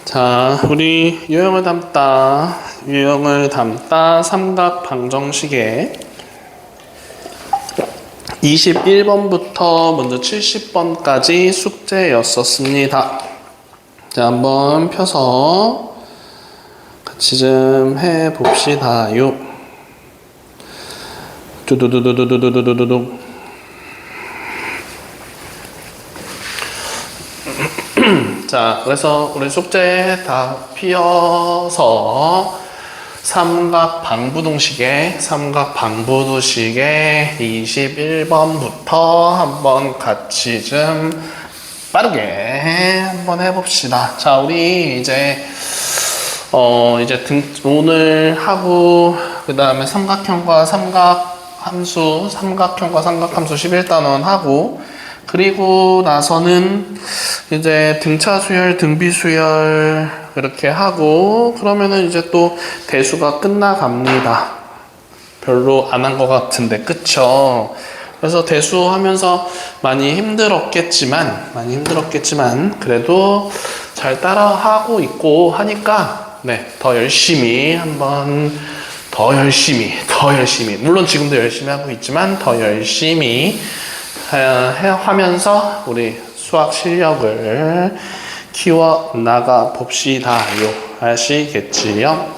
자, 우리 유형을 담다 삼각 방정식에 21번부터 먼저 70번까지 숙제였었습니다. 자, 한번 펴서 같이 좀 해봅시다요. 두두두두두두두두두. 자, 그래서 우리 숙제 다 피어서 삼각방부동식에 21번부터 한번 같이 좀 빠르게 한번 해봅시다. 자, 우리 이제 오늘 하고 그 다음에 삼각형과 삼각함수 11단원 하고, 그리고 나서는 이제 등차 수열, 등비 수열 이렇게 하고, 그러면은 이제 또 대수가 끝나갑니다. 별로 안 한 것 같은데, 그쵸? 그래서 대수 하면서 많이 힘들었겠지만 그래도 잘 따라하고 있고 하니까 더 열심히 물론 지금도 열심히 하고 있지만 더 열심히 하면서 우리 수학 실력을 키워 나가 봅시다요. 아시겠지요?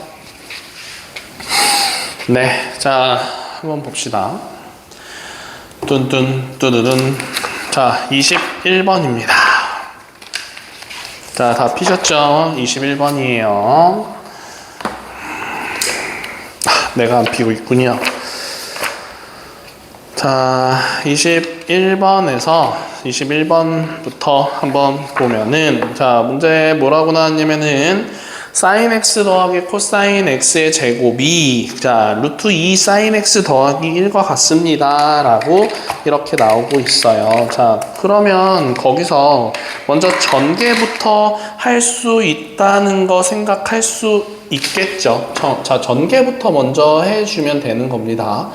네, 자, 한번 봅시다. 뚠뚠. 자, 21번입니다. 자, 다 피셨죠? 21번이에요. 내가 안 피고 있군요. 자, 21번부터 한번 보면은, 자, 문제 뭐라고 나왔냐면은 sin x 더하기 코사인 x의 제곱이 루트 2 sin x 더하기 1과 같습니다 라고 이렇게 나오고 있어요. 자, 그러면 거기서 먼저 전개부터 할 수 있다는 거 생각할 수 있겠죠. 자, 전개부터 먼저 해주면 되는 겁니다.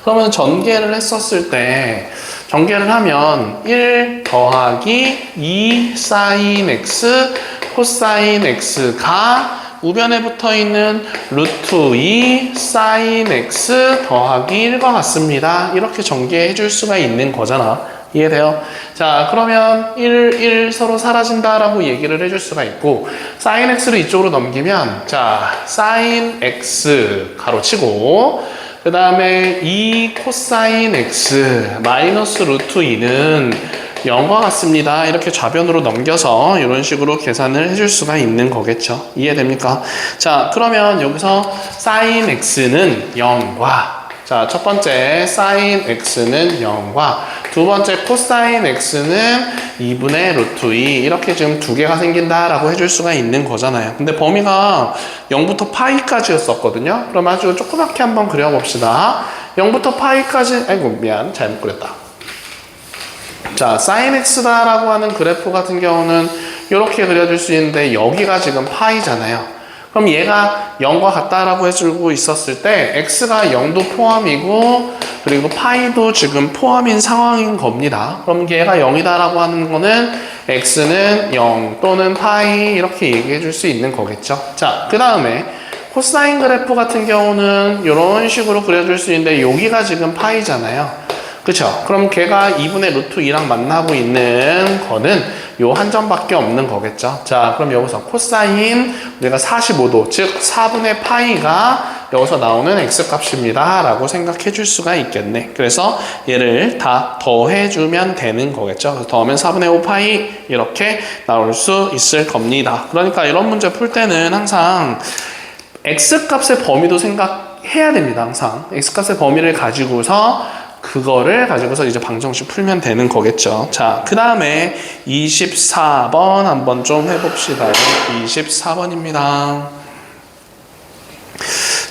그러면 전개를 했었을 때, 전개를 하면 1 더하기 2 sin x 코사인 x가 우변에 붙어있는 루트 2 sin x 더하기 1과 같습니다. 이렇게 전개해 줄 수가 있는 거잖아. 이해돼요? 자, 그러면 1 서로 사라진다라고 얘기를 해줄 수가 있고, sin x를 이쪽으로 넘기면, 자, sin x 가로치고, 그 다음에 2 코사인 x 마이너스 루트 2는 0과 같습니다. 이렇게 좌변으로 넘겨서 이런 식으로 계산을 해줄 수가 있는 거겠죠. 이해됩니까? 자, 그러면 여기서 sin x는 0과, 자, 첫 번째 sin x는 0과 두 번째 코사인 x는 2분의 루트 2, 이렇게 지금 두 개가 생긴다라고 해줄 수가 있는 거잖아요. 근데 범위가 0부터 파이까지였었거든요. 그럼 아주 조그맣게 한번 그려봅시다. 0부터 파이까지, 아이고 미안, 잘못 그렸다. 자, sin x다라고 하는 그래프 같은 경우는 이렇게 그려줄 수 있는데, 여기가 지금 파이잖아요. 그럼 얘가 0과 같다라고 해주고 있었을 때 x가 0도 포함이고 그리고 파이도 지금 포함인 상황인 겁니다. 그럼 얘가 0이다라고 하는 거는 x는 0 또는 파이 이렇게 얘기해 줄 수 있는 거겠죠. 자, 그 다음에 코사인 그래프 같은 경우는 이런 식으로 그려줄 수 있는데, 여기가 지금 파이잖아요. 그쵸? 그럼 걔가 2분의 루트 2랑 만나고 있는 거는 요 한 점밖에 없는 거겠죠. 자, 그럼 여기서 코사인 우리가 45도, 즉 4분의 파이가 여기서 나오는 x값입니다 라고 생각해 줄 수가 있겠네. 그래서 얘를 다 더해주면 되는 거겠죠. 그래서 더하면 4분의 5 파이 이렇게 나올 수 있을 겁니다. 그러니까 이런 문제 풀 때는 항상 x값의 범위도 생각해야 됩니다. 항상 x값의 범위를 가지고서 그거를 가지고서 이제 방정식 풀면 되는 거겠죠. 자, 그 다음에 24번 한번 좀 해봅시다. 24번입니다.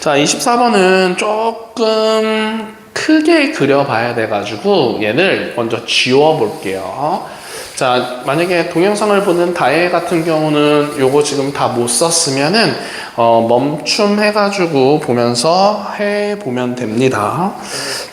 자, 24번은 조금 크게 그려봐야 돼가지고 얘를 먼저 지워볼게요. 자, 만약에 동영상을 보는 다혜 같은 경우는 요거 지금 다 못 썼으면은 멈춤해가지고 보면서 해보면 됩니다.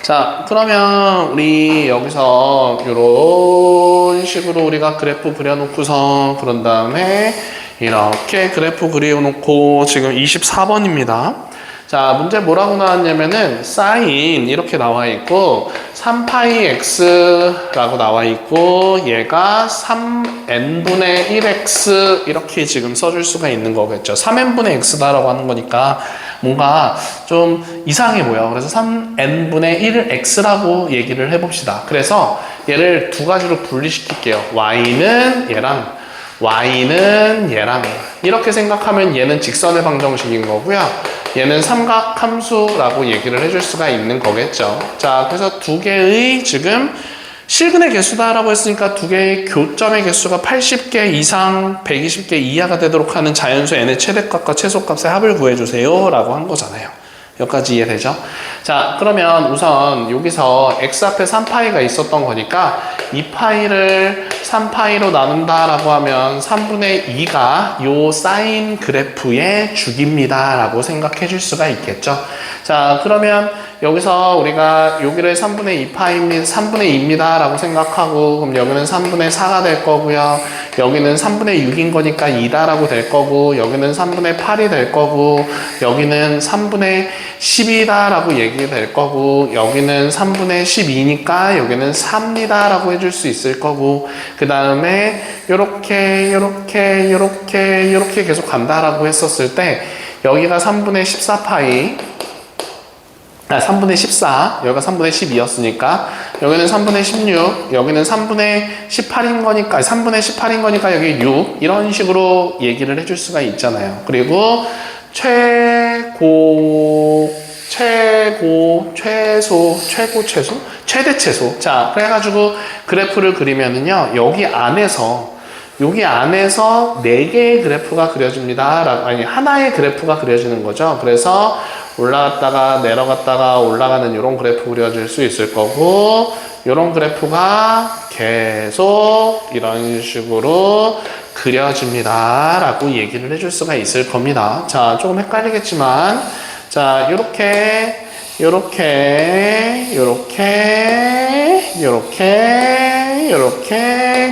자, 그러면 우리 여기서 이런 식으로 우리가 그래프 그려놓고서 그런 다음에 이렇게 그래프 그려놓고 지금 24번입니다. 자, 문제 뭐라고 나왔냐면은 sin 이렇게 나와 있고 3πx라고 나와 있고 얘가 3n분의 1x 이렇게 지금 써줄 수가 있는 거겠죠. 3n분의 x다라고 하는 거니까 뭔가 좀 이상해 보여. 그래서 3n분의 1x라고 얘기를 해봅시다. 그래서 얘를 두 가지로 분리시킬게요. y는 얘랑 이렇게 생각하면 얘는 직선의 방정식인 거고요. 얘는 삼각함수라고 얘기를 해줄 수가 있는 거겠죠. 자, 그래서 두 개의 지금 실근의 개수다라고 했으니까 두 개의 교점의 개수가 80개 이상 120개 이하가 되도록 하는 자연수 n의 최대값과 최소값의 합을 구해주세요 라고 한 거잖아요. 여기까지 이해되죠? 자, 그러면 우선 여기서 x 앞에 3파이가 있었던 거니까 2파이를 3파이로 나눈다라고 하면 3분의 2가 요 사인 그래프의 주기입니다 라고 생각해 줄 수가 있겠죠. 자, 그러면 여기서 우리가 여기를 3분의 2입니다 라고 생각하고, 그럼 여기는 3분의 4가 될 거고요. 여기는 3분의 6인 거니까 2다 라고 될 거고, 여기는 3분의 8이 될 거고, 여기는 3분의 10이다 라고 얘기 될 거고, 여기는 3분의 12니까 여기는 3이다 라고 해줄 수 있을 거고, 그 다음에 요렇게 계속 간다라고 했었을 때 여기가 3분의 14파이 3분의 14, 여기가 3분의 12였으니까 여기는 3분의 16, 여기는 3분의 18인 거니까 3분의 18인 거니까 여기 6 이런 식으로 얘기를 해줄 수가 있잖아요. 그리고 최대 최소. 자, 그래가지고 그래프를 그리면은요, 여기 안에서 4개의 그래프가 그려집니다. 아니, 하나의 그래프가 그려지는 거죠. 그래서 올라갔다가 내려갔다가 올라가는 이런 그래프 그려질 수 있을 거고, 이런 그래프가 계속 이런 식으로 그려집니다 라고 얘기를 해줄 수가 있을 겁니다. 자, 조금 헷갈리겠지만, 자, 요렇게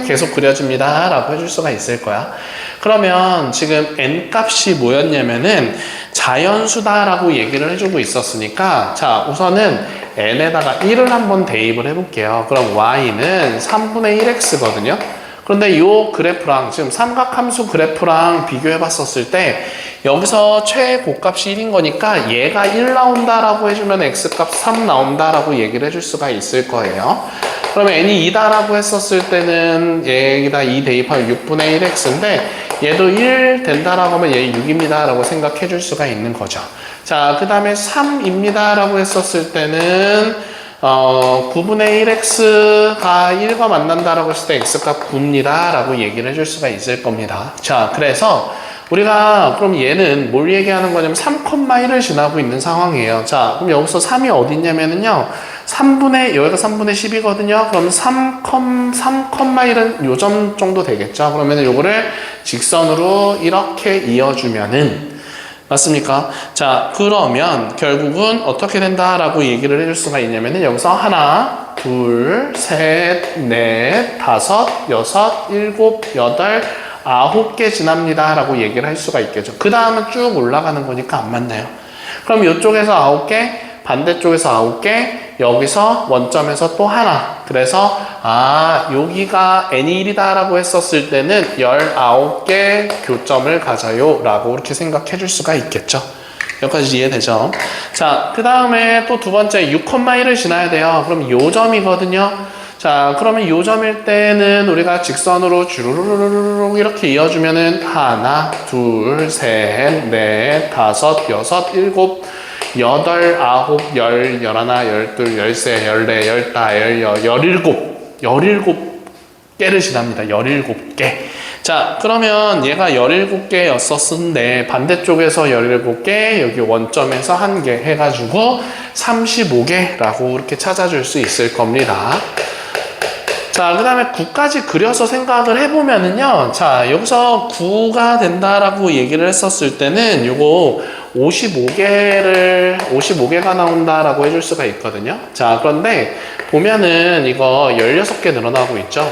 계속 그려집니다 라고 해줄 수가 있을 거야. 그러면 지금 n값이 뭐였냐면은 자연수다 라고 얘기를 해주고 있었으니까, 자, 우선은 n에다가 1을 한번 대입을 해볼게요. 그럼 y는 3분의 1x거든요. 그런데 이 그래프랑 지금 삼각함수 그래프랑 비교해 봤었을 때 여기서 최고값이 1인 거니까 얘가 1 나온다라고 해주면 x값 3 나온다라고 얘기를 해줄 수가 있을 거예요. 그러면 n이 2다라고 했었을 때는 얘기다 2 대입하면 6분의 1x인데 얘도 1 된다라고 하면 얘 6입니다 라고 생각해 줄 수가 있는 거죠. 자, 그 다음에 3입니다 라고 했었을 때는 9분의 1x가 1과 만난다라고 했을 때 x값 9입니다 라고 얘기를 해줄 수가 있을 겁니다. 자, 그래서 우리가 그럼 얘는 뭘 얘기하는 거냐면 3,1을 지나고 있는 상황이에요. 자, 그럼 여기서 3이 어디 있냐면은요, 여기가 3분의 10이거든요. 그럼 3,1은 요점 정도 되겠죠. 그러면 요거를 직선으로 이렇게 이어주면은, 맞습니까? 자, 그러면 결국은 어떻게 된다라고 얘기를 해줄 수가 있냐면은 여기서 하나, 둘, 셋, 넷, 다섯, 여섯, 일곱, 여덟, 9개 지납니다 라고 얘기를 할 수가 있겠죠. 그 다음은 쭉 올라가는 거니까 안 맞나요? 그럼 이쪽에서 9개, 반대쪽에서 9개, 여기서 원점에서 또 하나. 그래서 여기가 n이 1이다 라고 했었을 때는 19개 교점을 가져요 라고 이렇게 생각해 줄 수가 있겠죠. 여기까지 이해되죠? 자, 그 다음에 또 두 번째 6,1을 지나야 돼요. 그럼 요 점이거든요. 자, 그러면 요 점일 때는 우리가 직선으로 주르르르르 이렇게 이어주면은 하나, 둘, 셋, 넷, 다섯, 여섯, 일곱, 여덟, 아홉, 열, 열하나, 열둘, 열세, 열네, 열다, 열일곱 17개를 지납니다. 17개. 자, 그러면 얘가 17개였었는데 반대쪽에서 17개, 여기 원점에서 1개 해가지고 35개라고 이렇게 찾아줄 수 있을 겁니다. 자, 그 다음에 9까지 그려서 생각을 해보면은요, 자, 여기서 9가 된다라고 얘기를 했었을 때는 요거 55개가 나온다라고 해줄 수가 있거든요. 자, 그런데 보면은 이거 16개 늘어나고 있죠.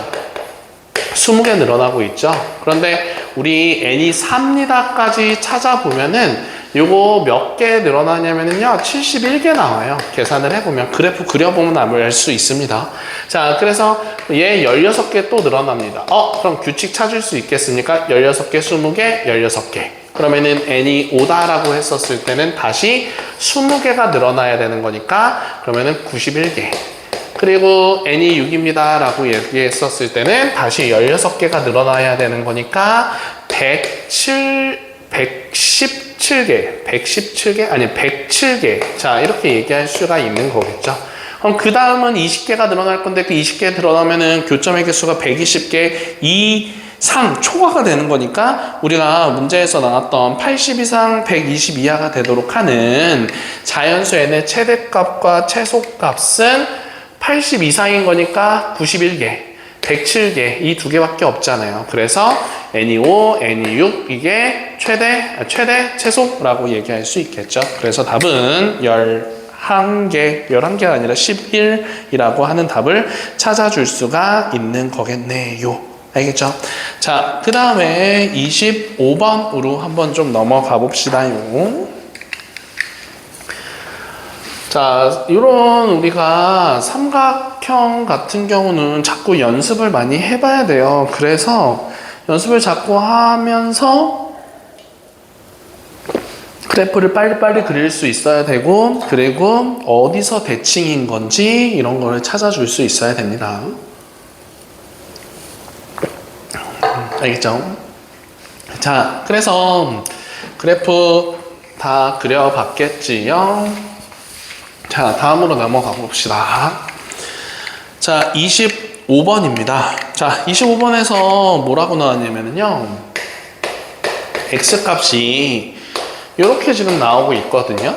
20개 늘어나고 있죠. 그런데 우리 n이 4입니다까지 찾아보면은 요거 몇 개 늘어나냐면은요 71개 나와요. 계산을 해보면 그래프 그려보면 알 수 있습니다. 자, 그래서 얘 16개 또 늘어납니다. 그럼 규칙 찾을 수 있겠습니까? 16개, 20개, 16개. 그러면은 n이 5다라고 했었을 때는 다시 20개가 늘어나야 되는 거니까 그러면은 91개. 그리고 n이 6입니다 라고 얘기했었을 때는 다시 16개가 늘어나야 되는 거니까 117개, 아니 107개. 자, 이렇게 얘기할 수가 있는 거겠죠. 그럼 그 다음은 20개가 늘어날 건데 그 20개 늘어나면은 교점의 개수가 120개 이상 초과가 되는 거니까 우리가 문제에서 나왔던 80 이상 120 이하가 되도록 하는 자연수 n의 최대값과 최소값은 80 이상인 거니까 91개, 107개 이 두 개밖에 없잖아요. 그래서 n이 5, n이 6 이게 최대, 최소라고 얘기할 수 있겠죠. 그래서 답은 11개가 아니라 11이라고 하는 답을 찾아줄 수가 있는 거겠네요. 알겠죠? 자, 그 다음에 25번으로 한번 좀 넘어가 봅시다요. 자, 이런 우리가 삼각형 같은 경우는 자꾸 연습을 많이 해봐야 돼요. 그래서 연습을 자꾸 하면서 그래프를 빨리빨리 그릴 수 있어야 되고, 그리고 어디서 대칭인 건지 이런 거를 찾아줄 수 있어야 됩니다. 알겠죠? 자, 그래서 그래프 다 그려봤겠지요? 자, 다음으로 넘어가 봅시다. 자, 25번입니다. 자, 25번에서 뭐라고 나왔냐면요. X값이 이렇게 지금 나오고 있거든요.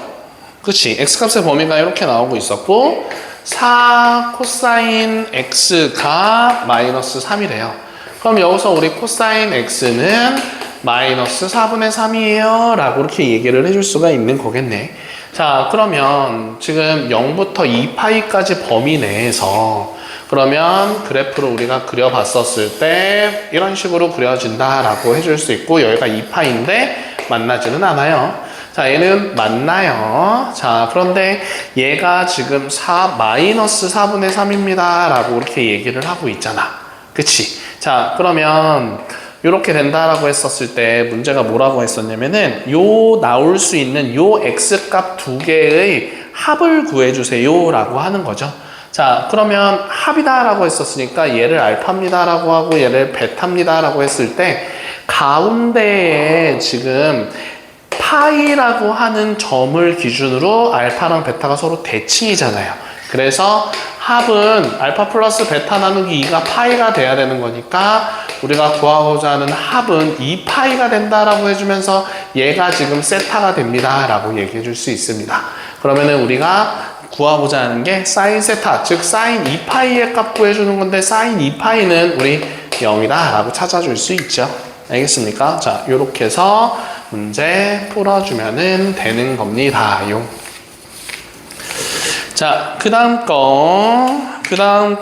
그치? X값의 범위가 이렇게 나오고 있었고, 4 코사인 X가 마이너스 3이래요. 그럼 여기서 우리 코사인 X는 마이너스 4분의 3이에요. 라고 이렇게 얘기를 해줄 수가 있는 거겠네. 자, 그러면 지금 0부터 2파이까지 범위 내에서 그러면 그래프를 우리가 그려봤었을 때 이런 식으로 그려진다라고 해줄 수 있고, 여기가 2파인데 만나지는 않아요. 자, 얘는 만나요. 자, 그런데 얘가 지금 마이너스 4분의 3입니다 라고 이렇게 얘기를 하고 있잖아. 그치? 자, 그러면 이렇게 된다라고 했었을 때 문제가 뭐라고 했었냐면은 요 나올 수 있는 요 x값 두 개의 합을 구해주세요 라고 하는 거죠. 자, 그러면 합이다 라고 했었으니까 얘를 알파입니다 라고 하고 얘를 베타입니다 라고 했을 때 가운데에 지금 파이라고 하는 점을 기준으로 알파랑 베타가 서로 대칭이잖아요. 그래서 합은 알파 플러스 베타 나누기 2가 파이가 돼야 되는 거니까 우리가 구하고자 하는 합은 2파이가 된다라고 해주면서 얘가 지금 세타가 됩니다 라고 얘기해 줄 수 있습니다. 그러면은 우리가 구하고자 하는 게 사인 세타, 즉 사인 2파이의 값 구해주는 건데 사인 2파이는 우리 0이다 라고 찾아줄 수 있죠. 알겠습니까? 자, 요렇게 해서 문제 풀어주면은 되는 겁니다요. 자, 그 다음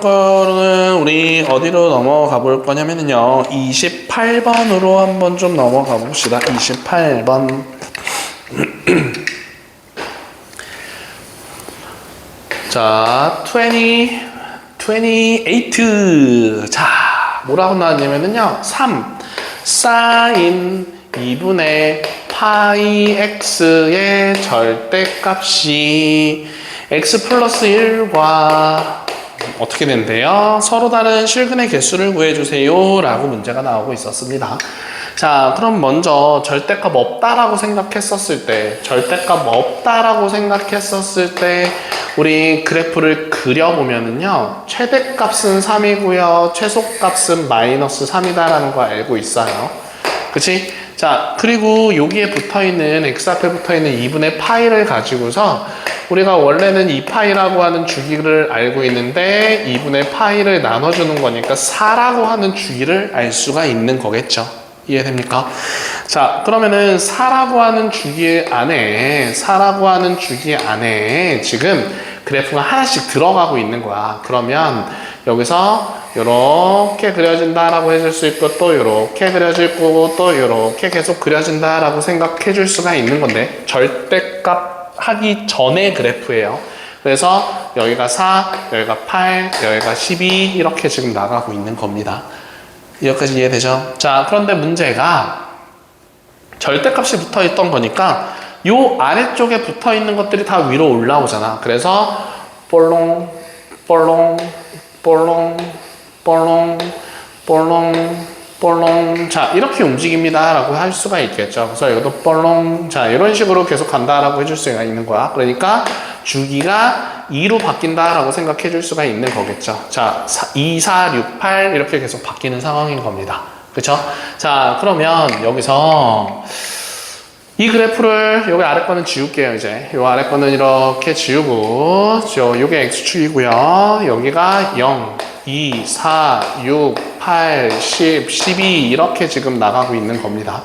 거는 우리 어디로 넘어가 볼 거냐면요. 28번으로 한번 좀 넘어가 봅시다. 28번. 자, 28. 자, 뭐라고 나왔냐면요. 3. 사인 2분의 파이 x의 절대값이 x 플러스 1과 어떻게 된대요? 서로 다른 실근의 개수를 구해주세요 라고 문제가 나오고 있었습니다. 자, 그럼 먼저 절대값 없다라고 생각했었을 때 우리 그래프를 그려보면은요, 최대값은 3이고요 최소값은 마이너스 3이다라는 거 알고 있어요. 그치? 자, 그리고 여기에 붙어있는 x 앞에 붙어있는 2분의 파이를 가지고서 우리가 원래는 2파이라고 하는 주기를 알고 있는데 2분의 파이를 나눠주는 거니까 4라고 하는 주기를 알 수가 있는 거겠죠. 이해됩니까? 자, 그러면은 4라고 하는 주기 안에 지금 그래프가 하나씩 들어가고 있는 거야. 그러면 여기서 이렇게 그려진다라고 해줄 수 있고 또 이렇게 그려질 거고 또 이렇게 계속 그려진다라고 생각해 줄 수가 있는 건데 절대값 하기 전의 그래프예요. 그래서 여기가 4, 여기가 8, 여기가 12 이렇게 지금 나가고 있는 겁니다. 여기까지 이해되죠? 자, 그런데 문제가 절대값이 붙어 있던 거니까 요 아래쪽에 붙어 있는 것들이 다 위로 올라오잖아. 그래서 볼롱 볼롱 볼롱 볼롱 볼롱 볼롱 자 이렇게 움직입니다 라고 할 수가 있겠죠. 그래서 이것도 볼롱 자 이런 식으로 계속 간다 라고 해줄 수가 있는 거야. 그러니까 주기가 2로 바뀐다 라고 생각해 줄 수가 있는 거겠죠. 자 2, 4, 6, 8 이렇게 계속 바뀌는 상황인 겁니다. 그쵸? 자 그러면 여기서 이 그래프를 여기 아래 거는 지울게요. 이제 요 아래 거는 이렇게 지우고 요게 x축이고요. 여기가 0, 2, 4, 6, 8, 10, 12 이렇게 지금 나가고 있는 겁니다.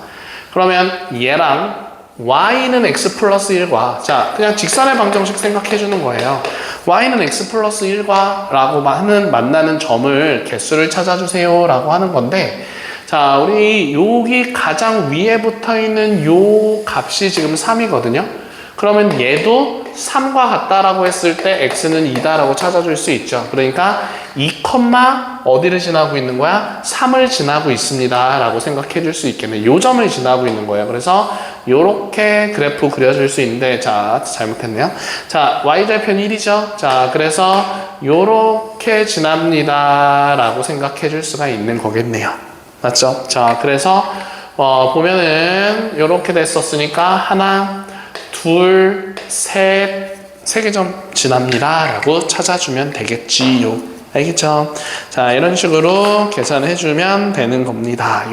그러면 얘랑 y는 x 플러스 1과 자 그냥 직선의 방정식 생각해 주는 거예요. y는 x 플러스 1과 라고 하는 만나는 점을 개수를 찾아주세요 라고 하는 건데 자, 우리 여기 가장 위에 붙어 있는 요 값이 지금 3이거든요. 그러면 얘도 3과 같다라고 했을 때 x는 2다라고 찾아줄 수 있죠. 그러니까 2, 어디를 지나고 있는 거야? 3을 지나고 있습니다. 라고 생각해 줄 수 있겠네. 요 점을 지나고 있는 거예요. 그래서 요렇게 그래프 그려줄 수 있는데 자, 잘못했네요. 자, y절편 1이죠. 자, 그래서 요렇게 지납니다. 라고 생각해 줄 수가 있는 거겠네요. 맞죠? 자, 그래서 보면은 이렇게 됐었으니까 하나, 둘, 셋, 세 개 점 지납니다 라고 찾아주면 되겠지요. 알겠죠? 자, 이런 식으로 계산해 주면 되는 겁니다.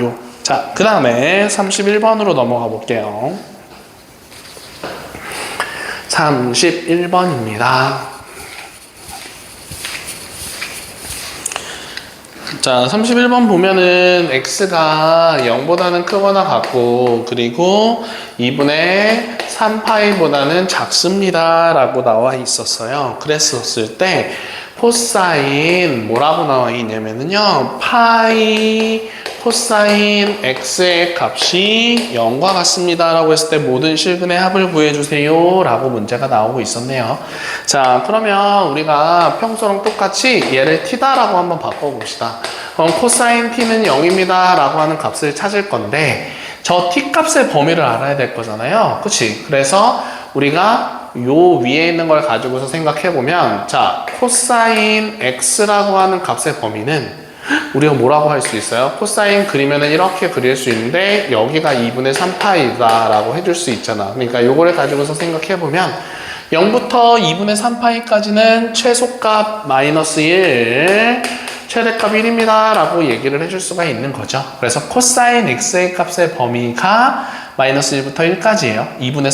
자, 그 다음에 31번으로 넘어가 볼게요. 31번입니다. 자, 31번 보면은 x가 0보다는 크거나 같고 그리고 2분의 3파이보다는 작습니다 라고 나와 있었어요. 그랬었을 때 코사인 뭐라고 나와 있냐면요 파이 코사인 x의 값이 0과 같습니다 라고 했을 때 모든 실근의 합을 구해주세요 라고 문제가 나오고 있었네요. 자, 그러면 우리가 평소랑 똑같이 얘를 t다라고 한번 바꿔봅시다. 그럼 코사인 t는 0입니다 라고 하는 값을 찾을 건데 저 t 값의 범위를 알아야 될 거잖아요. 그치? 그래서 우리가 요 위에 있는 걸 가지고서 생각해보면 자, 코사인 x라고 하는 값의 범위는 우리가 뭐라고 할 수 있어요? 코사인 그리면은 이렇게 그릴 수 있는데 여기가 2분의 3파이다 라고 해줄 수 있잖아. 그러니까 요거를 가지고서 생각해보면 0부터 2분의 3파이까지는 최소값 마이너스 1 최대값 1입니다 라고 얘기를 해줄 수가 있는 거죠. 그래서 코사인 x의 값의 범위가 마이너스 1부터 1까지예요. 2분의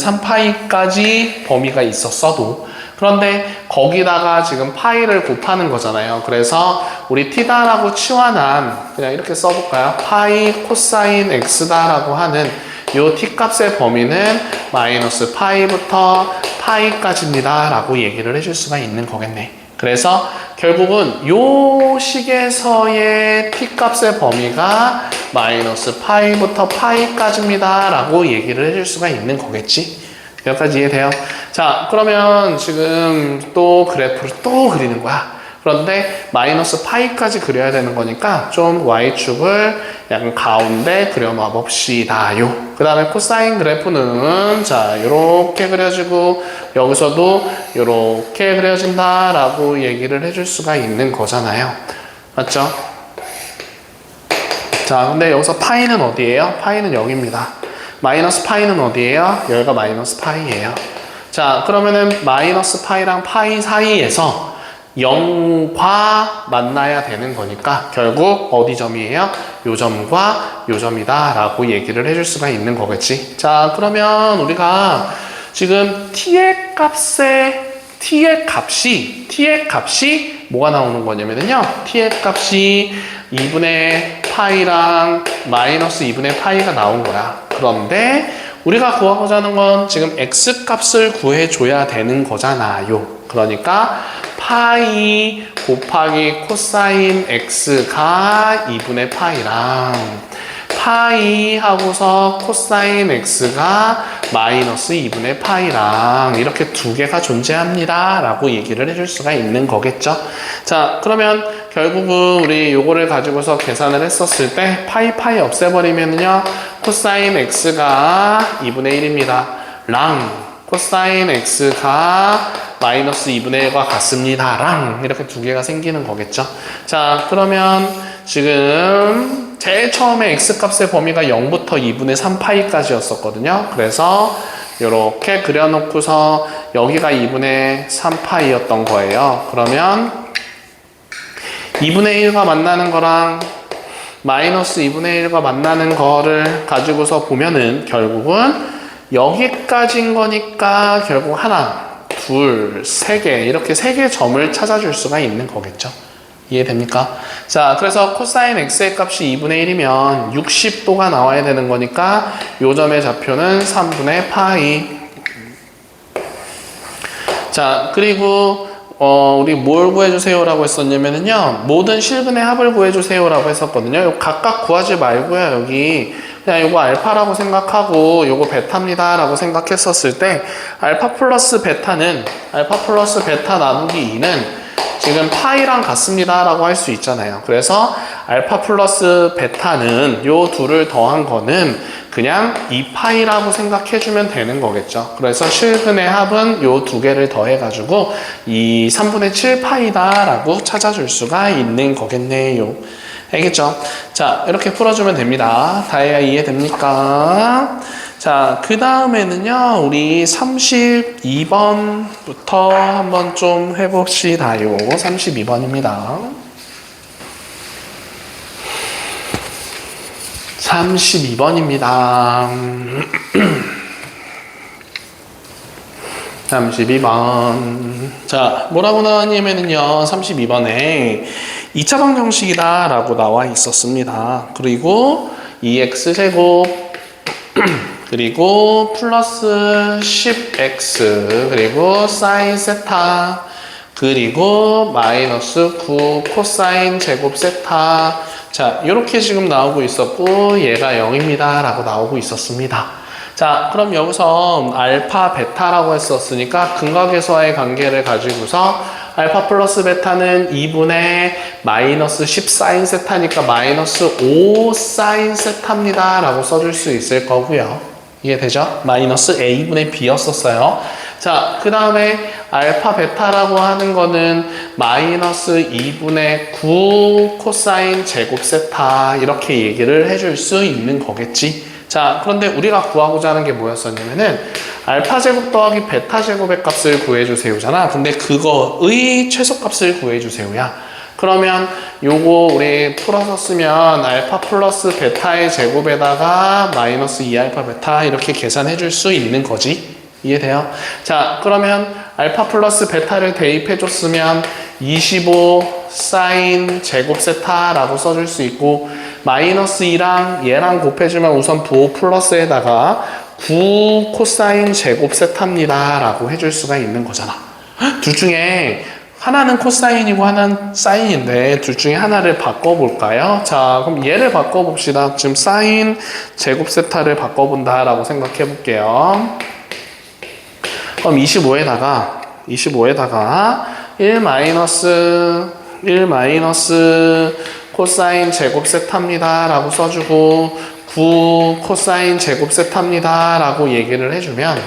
3파이까지 범위가 있었어도 그런데 거기다가 지금 파이를 곱하는 거잖아요. 그래서 우리 t다라고 치환한 그냥 이렇게 써볼까요? 파이 코사인 x다라고 하는 요 t값의 범위는 마이너스 파이부터 파이까지입니다 라고 얘기를 해줄 수가 있는 거겠네. 그래서 결국은 요 식에서의 t값의 범위가 마이너스 파이부터 파이까지입니다 라고 얘기를 해줄 수가 있는 거겠지. 여기까지 이해돼요? 자, 그러면 지금 또 그래프를 또 그리는 거야. 그런데 마이너스 파이까지 그려야 되는 거니까 좀 y축을 약간 가운데 그려놔 봅시다요. 그 다음에 코사인 그래프는 자 이렇게 그려지고 여기서도 이렇게 그려진다 라고 얘기를 해줄 수가 있는 거잖아요. 맞죠? 자, 근데 여기서 파이는 어디예요? 파이는 0입니다. 마이너스 파이는 어디예요? 여기가 마이너스 파이예요. 자, 그러면은 마이너스 파이랑 파이 사이에서 0과 만나야 되는 거니까 결국 어디 점이에요? 요 점과 요 점이다 라고 얘기를 해줄 수가 있는 거겠지. 자, 그러면 우리가 지금 t의 값이 뭐가 나오는 거냐면요 t의 값이 2분의 파이랑 마이너스 2분의 파이가 나온 거야. 그런데 우리가 구하고자 하는 건 지금 x 값을 구해줘야 되는 거잖아요. 그러니까 파이 곱하기 코사인 x가 2분의 파이랑 파이 하고서 코사인 x가 마이너스 2분의 파이랑 이렇게 두 개가 존재합니다 라고 얘기를 해줄 수가 있는 거겠죠. 자, 그러면 결국은 우리 요거를 가지고서 계산을 했었을 때 파이 없애버리면요 코사인 x가 2분의 1입니다 랑 코사인 x가 마이너스 2분의 1과 같습니다 랑 이렇게 두 개가 생기는 거겠죠. 자, 그러면 지금 제일 처음에 x값의 범위가 0부터 2분의 3파이까지 였었거든요. 그래서 이렇게 그려놓고서 여기가 2분의 3파이였던 거예요. 그러면 2분의 1과 만나는 거랑 마이너스 2분의 1과 만나는 거를 가지고서 보면은 결국은 여기까지인 거니까 결국 하나, 둘, 세 개 이렇게 세 개 점을 찾아줄 수가 있는 거겠죠. 이해됩니까? 자, 그래서 코사인 x의 값이 2분의 1이면 60도가 나와야 되는 거니까 요 점의 좌표는 3분의 파이. 자, 그리고 우리 뭘 구해주세요 라고 했었냐면요 모든 실근의 합을 구해주세요 라고 했었거든요. 요 각각 구하지 말고요 여기 그냥 요거 알파라고 생각하고 요거 베타입니다 라고 생각했었을 때 알파 플러스 베타 나누기 2는 지금 파이랑 같습니다 라고 할 수 있잖아요. 그래서 알파 플러스 베타는 요 둘을 더한 거는 그냥 2파이라고 생각해주면 되는 거겠죠. 그래서 실근의 합은 요 두 개를 더해가지고 이 3분의 7파이다 라고 찾아줄 수가 있는 거겠네요. 알겠죠? 자, 이렇게 풀어주면 됩니다. 다이아 이해됩니까? 자, 그 다음에는요, 우리 32번부터 한번 좀 해봅시다요. 32번입니다. 32번입니다. 32번. 자, 뭐라고 나왔냐면요, 32번에 2차 방정식이다 라고 나와 있었습니다. 그리고 2x제곱 그리고 플러스 10x 그리고 사인 세타 그리고 마이너스 9 코사인 제곱 세타. 자, 이렇게 지금 나오고 있었고 얘가 0입니다 라고 나오고 있었습니다. 자, 그럼 여기서 알파 베타라고 했었으니까 근각에서의 관계를 가지고서 알파 플러스 베타는 2분의 마이너스 10 사인 세타니까 마이너스 5 사인 세타입니다 라고 써줄 수 있을 거고요. 이해되죠? 마이너스 a분의 b였었어요. 자, 그 다음에 알파 베타라고 하는 거는 마이너스 2분의 9 코사인 제곱 세타 이렇게 얘기를 해줄 수 있는 거겠지. 자, 그런데 우리가 구하고자 하는 게 뭐였었냐면은 알파 제곱 더하기 베타 제곱의 값을 구해주세요잖아. 근데 그거의 최소값을 구해주세요야. 그러면 요거 우리 풀어서 쓰면 알파 플러스 베타의 제곱에다가 마이너스 2알파 베타 이렇게 계산해 줄 수 있는 거지. 이해돼요? 자, 그러면 알파 플러스 베타를 대입해 줬으면 25 사인 제곱 세타라고 써줄 수 있고 마이너스 2랑 얘랑 곱해주면 우선 부호 플러스에다가 9 코사인 제곱 세타입니다 라고 해줄 수가 있는 거잖아. 둘 중에 하나는 코사인이고 하나는 사인인데 둘 중에 하나를 바꿔볼까요? 자, 그럼 얘를 바꿔봅시다. 지금 사인 제곱 세타를 바꿔본다 라고 생각해 볼게요. 그럼 25에다가 1 마이너스 코사인 제곱 세타입니다 라고 써주고 9 코사인 제곱 세타입니다 라고 얘기를 해주면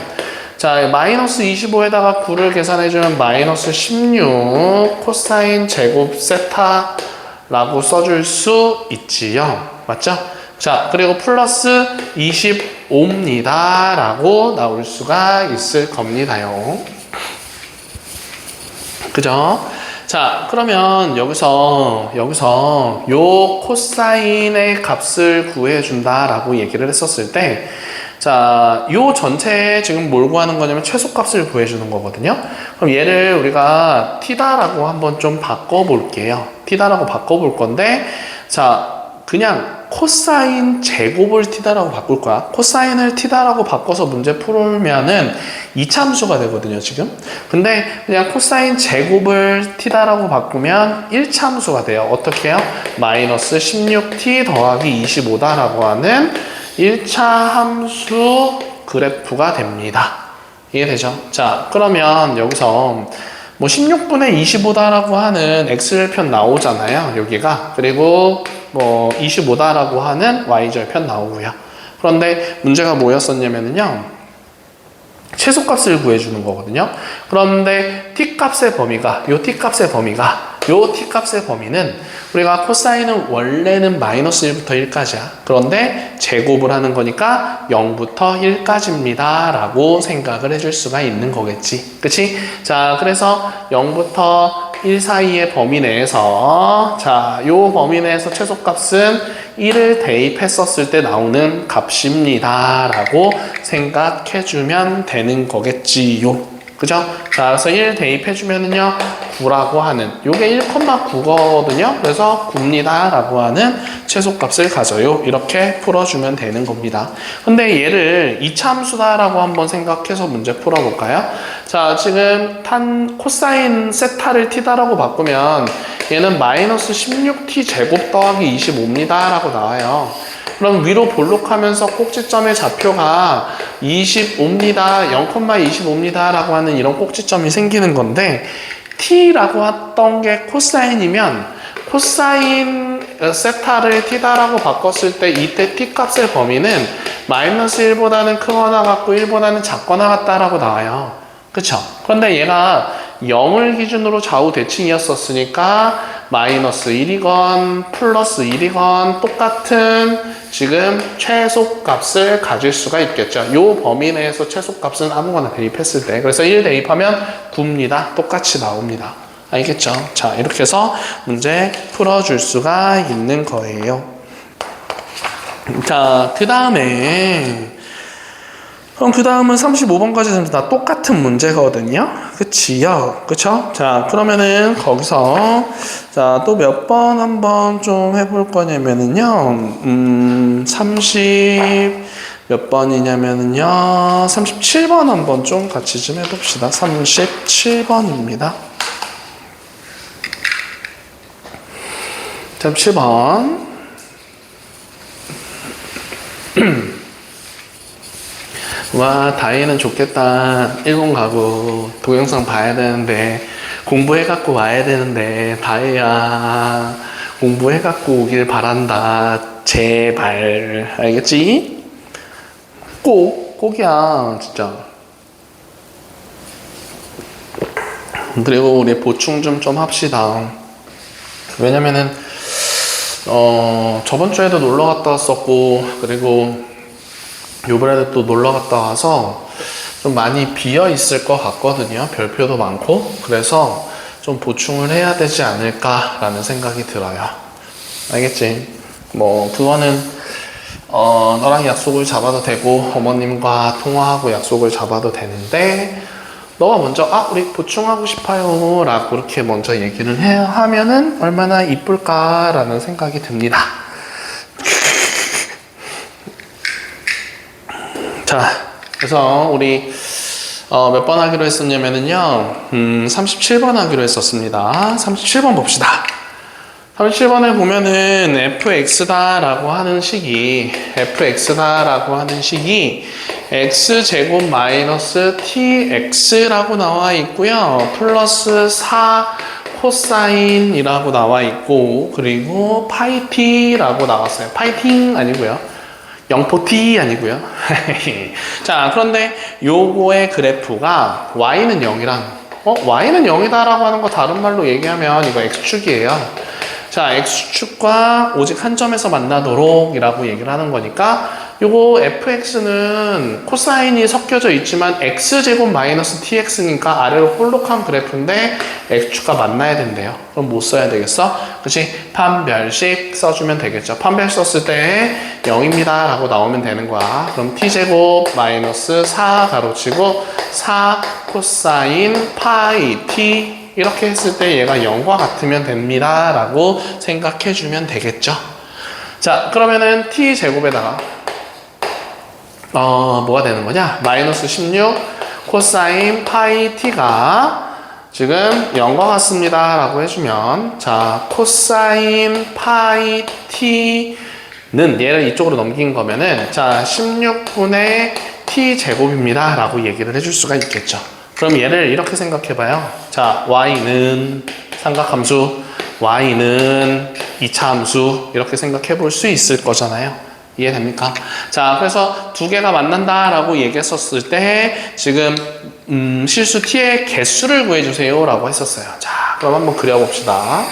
자, 마이너스 25에다가 9를 계산해주면 마이너스 16 코사인 제곱 세타 라고 써줄 수 있지요. 맞죠? 자, 그리고 플러스 25입니다 라고 나올 수가 있을 겁니다요. 그죠? 자, 그러면 여기서 요 코사인의 값을 구해준다 라고 얘기를 했었을 때 자, 요 전체에 지금 뭘 구하는 거냐면 최소값을 구해주는 거거든요. 그럼 얘를 우리가 t다라고 한번 좀 바꿔볼게요. t다라고 바꿔볼 건데 자, 그냥 코사인 제곱을 t다라고 바꿀 거야. 코사인을 t다라고 바꿔서 문제 풀면은 이차함수가 되거든요, 지금. 근데 그냥 코사인 제곱을 t다라고 바꾸면 1차함수가 돼요. 어떻게 해요? 마이너스 16t 더하기 25다라고 하는 1차 함수 그래프가 됩니다. 이해되죠? 자, 그러면 여기서 뭐 16분의 25다라고 하는 x절편 나오잖아요, 여기가. 그리고 뭐 25다라고 하는 y절편 나오고요. 그런데 문제가 뭐였었냐면요, 최소값을 구해주는 거거든요. 그런데 t값의 범위가, 요 t값의 범위는 우리가 코사인은 원래는 마이너스 1부터 1까지야. 그런데 제곱을 하는 거니까 0부터 1까지입니다 라고 생각을 해줄 수가 있는 거겠지. 그치? 자, 그래서 0부터 1 사이의 범위 내에서, 자, 요 범위 내에서 최소값은 1을 대입했었을 때 나오는 값입니다 라고 생각해주면 되는 거겠지요. 그죠? 자, 그래서 1 대입해주면은요, 9라고 하는, 요게 1,9거든요. 그래서 9입니다 라고 하는 최소값을 가져요. 이렇게 풀어주면 되는 겁니다. 근데 얘를 이차함수다라고 한번 생각해서 문제 풀어볼까요? 자, 지금 코사인 세타를 t다라고 바꾸면 얘는 마이너스 16t 제곱 더하기 25입니다 라고 나와요. 그럼 위로 볼록하면서 꼭지점의 좌표가 25입니다, 0,25입니다 라고 하는 이런 꼭지점이 생기는 건데, t라고 했던 게 코사인이면 코사인 세타를 t다라고 바꿨을 때 이때 t값의 범위는 마이너스 1보다는 크거나 같고 1보다는 작거나 같다라고 나와요. 그쵸? 그런데 얘가 0을 기준으로 좌우 대칭이었었으니까 마이너스 1이건 플러스 1이건 똑같은 지금 최소값을 가질 수가 있겠죠. 요 범위 내에서 최소값은 아무거나 대입했을 때, 그래서 1 대입하면 9입니다. 똑같이 나옵니다. 알겠죠? 자, 이렇게 해서 문제 풀어줄 수가 있는 거예요. 자, 그 다음에 그럼 그 다음은 35번까지 다 똑같은 문제거든요. 그치요? 그쵸? 자, 그러면은 거기서 자, 또 몇 번 한번 좀 해볼 거냐면은요, 30 몇 번이냐면은요, 37번 한번 좀 같이 좀 해봅시다. 37번입니다. 37번. 와, 다이는 좋겠다. 일본 가고 동영상 봐야 되는데, 공부해갖고 와야 되는데, 다이야 공부해갖고 오길 바란다. 제발. 알겠지? 꼭이야 진짜. 그리고 우리 보충 좀 합시다. 왜냐면은 저번 주에도 놀러 갔다 왔었고, 그리고 요번에도 또 놀러 갔다 와서 좀 많이 비어 있을 것 같거든요. 별표도 많고. 그래서 좀 보충을 해야 되지 않을까라는 생각이 들어요. 알겠지? 뭐 그거는 너랑 약속을 잡아도 되고, 어머님과 통화하고 약속을 잡아도 되는데, 너가 먼저 우리 보충하고 싶어요 라고 그렇게 먼저 얘기를 하면은 얼마나 이쁠까 라는 생각이 듭니다. 자, 그래서 우리 몇 번 하기로 했었냐면은요, 37번 하기로 했었습니다. 37번 봅시다. 37번에 보면은 fx다라고 하는 식이 x제곱 마이너스 tx라고 나와 있고요. 플러스 4 코사인이라고 나와 있고, 그리고 파이 t라고 나왔어요. 파이팅 아니고요. 영포 t 아니고요. 자, 그런데 요거의 그래프가 y는 0이랑 y는 0이다라고 하는 거 다른 말로 얘기하면 이거 x축이에요. 자, x축과 오직 한 점에서 만나도록 이라고 얘기를 하는 거니까, 요거 fx는 코사인이 섞여져 있지만 x제곱 마이너스 tx니까 아래로 볼록한 그래프인데 x축과 만나야 된대요. 그럼 뭐 써야 되겠어? 그치? 판별식 써주면 되겠죠. 판별 썼을 때 0입니다 라고 나오면 되는 거야. 그럼 t제곱 마이너스 4 가로치고 4 코사인 파이 t, 이렇게 했을 때 얘가 0과 같으면 됩니다 라고 생각해 주면 되겠죠. 자, 그러면은 t 제곱에다가 뭐가 되는 거냐? 마이너스 16 코사인 파이 t가 지금 0과 같습니다 라고 해주면, 자, 코사인 파이 t는 얘를 이쪽으로 넘긴 거면은, 자, 16분의 t 제곱입니다 라고 얘기를 해줄 수가 있겠죠. 그럼 얘를 이렇게 생각해 봐요. 자, y는 삼각함수, y는 2차 함수, 이렇게 생각해 볼 수 있을 거잖아요. 이해됩니까? 자, 그래서 두 개가 만난다라고 얘기했었을 때 지금 실수 t의 개수를 구해주세요 라고 했었어요. 자, 그럼 한번 그려봅시다.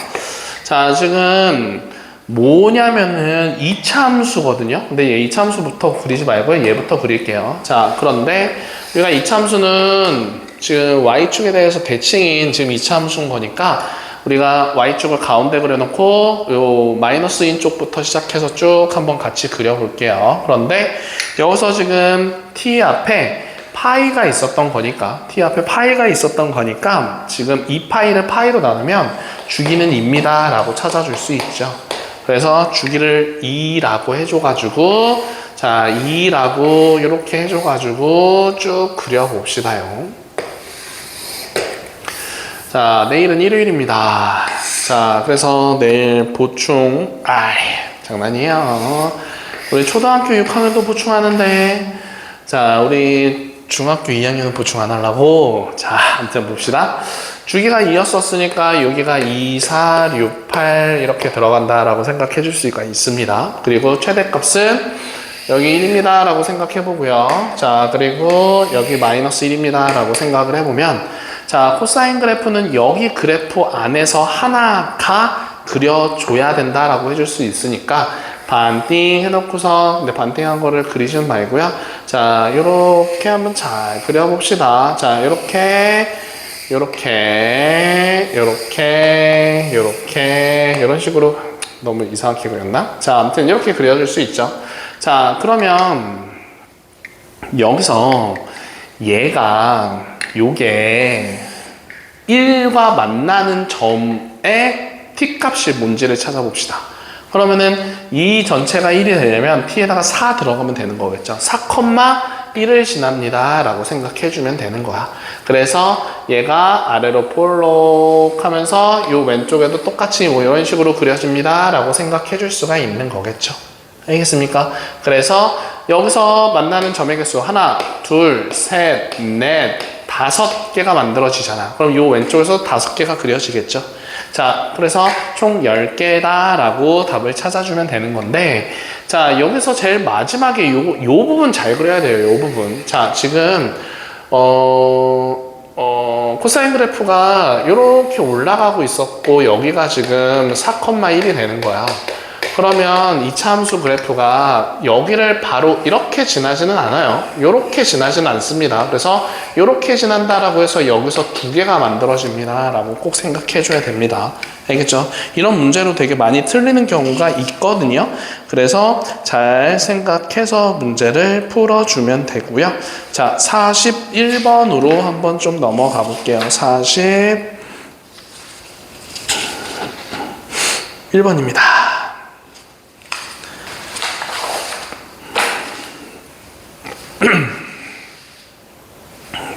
자, 지금 뭐냐면은 2차 함수거든요. 근데 얘 2차 함수부터 그리지 말고 얘부터 그릴게요. 자, 그런데 우리가 2차 함수는 지금 y축에 대해서 대칭인 지금 2차 함수인 거니까 우리가 y축을 가운데 그려놓고 요 마이너스인 쪽부터 시작해서 쭉 한번 같이 그려볼게요. 그런데 여기서 지금 t 앞에 파이가 있었던 거니까 지금 이 파이를 파이로 나누면 주기는 2입니다 라고 찾아줄 수 있죠. 그래서 주기를 2라고 해줘가지고, 자, 2라고 이렇게 해줘가지고 쭉 그려봅시다요. 자, 내일은 일요일입니다. 자, 그래서 내일 보충, 장난이에요. 우리 초등학교 6학년도 보충하는데, 자, 우리 중학교 2학년은 보충 안 하려고. 자, 아무튼 봅시다. 주기가 2였었으니까 여기가 2, 4, 6, 8 이렇게 들어간다라고 생각해 줄 수가 있습니다. 그리고 최대값은 여기 1입니다 라고 생각해 보고요. 자, 그리고 여기 마이너스 1입니다 라고 생각을 해보면, 자, 코사인 그래프는 여기 그래프 안에서 하나가 그려줘야 된다라고 해줄 수 있으니까 반띵 해놓고서, 근데 반띵한 거를 그리시면 말고요. 자, 요렇게 한번 잘 그려봅시다. 자, 요렇게 이런 식으로. 너무 이상하게 그렸나? 자, 아무튼 이렇게 그려줄 수 있죠. 자, 그러면 여기서 얘가 요게 1과 만나는 점의 t값이 뭔지를 찾아봅시다. 그러면은 이 전체가 1이 되려면 t에다가 4 들어가면 되는 거겠죠. 4,1을 지납니다 라고 생각해 주면 되는 거야. 그래서 얘가 아래로 볼록 하면서 요 왼쪽에도 똑같이 뭐 이런 식으로 그려집니다 라고 생각해 줄 수가 있는 거겠죠. 알겠습니까? 그래서 여기서 만나는 점의 개수 하나, 둘, 셋, 넷, 5개가 만들어지잖아. 그럼 요 왼쪽에서 5개가 그려지겠죠. 자, 그래서 총 10개다 라고 답을 찾아주면 되는 건데, 자, 여기서 제일 마지막에 요 부분 잘 그려야 돼요. 요 부분. 자, 지금 코사인 그래프가 이렇게 올라가고 있었고 여기가 지금 4,1이 되는 거야. 그러면 2차 함수 그래프가 여기를 바로 이렇게 지나지는 않아요. 이렇게 지나지는 않습니다. 그래서 이렇게 지난다라고 해서 여기서 2개가 만들어집니다 라고 꼭 생각해 줘야 됩니다. 알겠죠? 이런 문제로 되게 많이 틀리는 경우가 있거든요. 그래서 잘 생각해서 문제를 풀어주면 되고요. 자, 41번으로 한번 좀 넘어가 볼게요. 41번입니다.